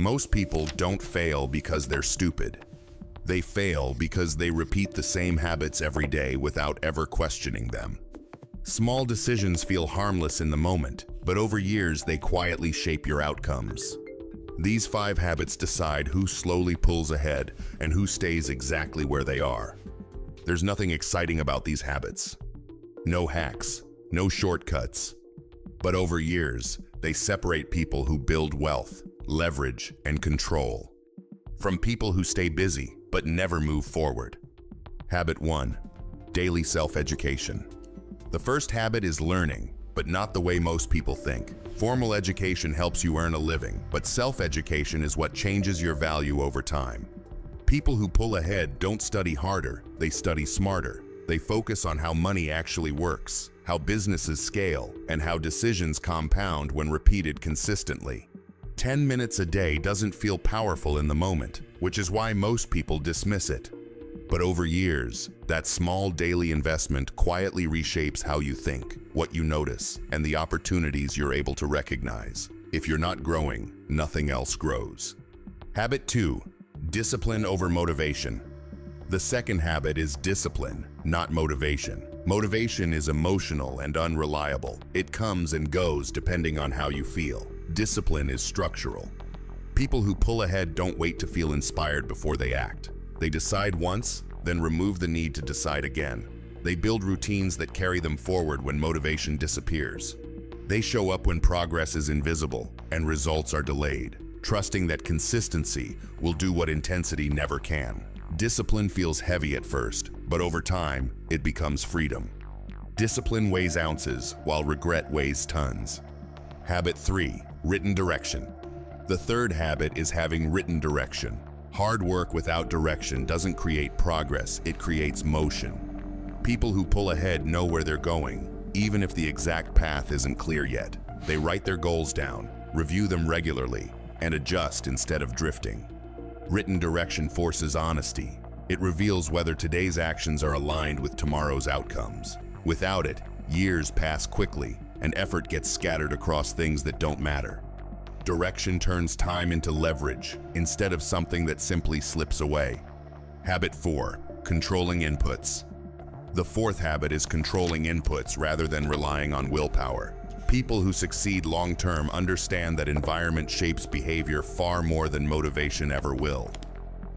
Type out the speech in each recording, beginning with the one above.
Most people don't fail because they're stupid. They fail because they repeat the same habits every day without ever questioning them. Small decisions feel harmless in the moment, but over years they quietly shape your outcomes. These 5 habits decide who slowly pulls ahead and who stays exactly where they are. There's nothing exciting about these habits. No hacks, no shortcuts. But over years, they separate people who build wealth, leverage, and control from people who stay busy but never move forward. Habit 1. Daily self-education. The first habit is learning, but not the way most people think. Formal education helps you earn a living, but self-education is what changes your value over time. People who pull ahead don't study harder, they study smarter. They focus on how money actually works, how businesses scale, and how decisions compound when repeated consistently. 10 minutes a day doesn't feel powerful in the moment, which is why most people dismiss it. But over years, that small daily investment quietly reshapes how you think, what you notice, and the opportunities you're able to recognize. If you're not growing, nothing else grows. Habit 2. Discipline over motivation. The second habit is discipline, not motivation. Motivation is emotional and unreliable. It comes and goes depending on how you feel. Discipline is structural. People who pull ahead don't wait to feel inspired before they act. They decide once, then remove the need to decide again. They build routines that carry them forward when motivation disappears. They show up when progress is invisible and results are delayed, trusting that consistency will do what intensity never can. Discipline feels heavy at first, but over time, it becomes freedom. Discipline weighs ounces, while regret weighs tons. Habit 3. Written direction. The third habit is having written direction. Hard work without direction doesn't create progress, it creates motion. People who pull ahead know where they're going, even if the exact path isn't clear yet. They write their goals down, review them regularly, and adjust instead of drifting. Written direction forces honesty. It reveals whether today's actions are aligned with tomorrow's outcomes. Without it, years pass quickly, and effort gets scattered across things that don't matter. Direction turns time into leverage, instead of something that simply slips away. Habit 4. Controlling inputs. The fourth habit is controlling inputs rather than relying on willpower. People who succeed long-term understand that environment shapes behavior far more than motivation ever will.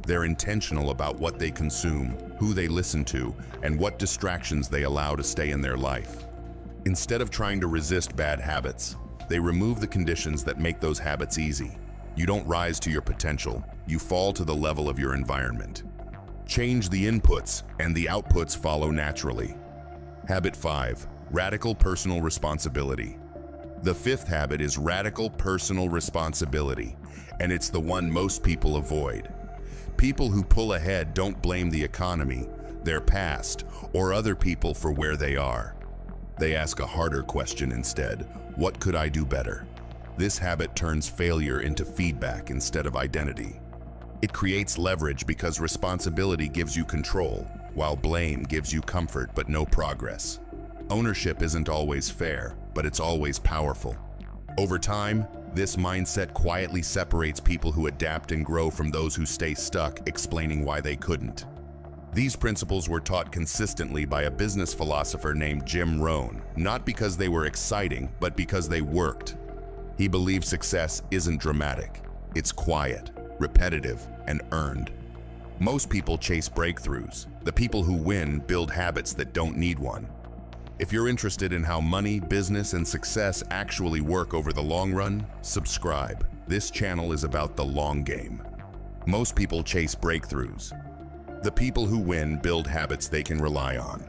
They're intentional about what they consume, who they listen to, and what distractions they allow to stay in their life. Instead of trying to resist bad habits, they remove the conditions that make those habits easy. You don't rise to your potential, you fall to the level of your environment. Change the inputs, and the outputs follow naturally. Habit 5. Radical personal responsibility. The fifth habit is radical personal responsibility, and it's the one most people avoid. People who pull ahead don't blame the economy, their past, or other people for where they are. They ask a harder question instead: what could I do better? This habit turns failure into feedback instead of identity. It creates leverage because responsibility gives you control, while blame gives you comfort but no progress. Ownership isn't always fair, but it's always powerful. Over time, this mindset quietly separates people who adapt and grow from those who stay stuck, explaining why they couldn't. These principles were taught consistently by a business philosopher named Jim Rohn, not because they were exciting, but because they worked. He believed success isn't dramatic. It's quiet, repetitive, and earned. Most people chase breakthroughs. The people who win build habits that don't need one. If you're interested in how money, business, and success actually work over the long run, subscribe. This channel is about the long game. Most people chase breakthroughs. The people who win build habits they can rely on.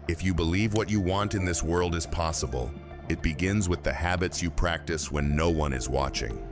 If you believe what you want in this world is possible, it begins with the habits you practice when no one is watching.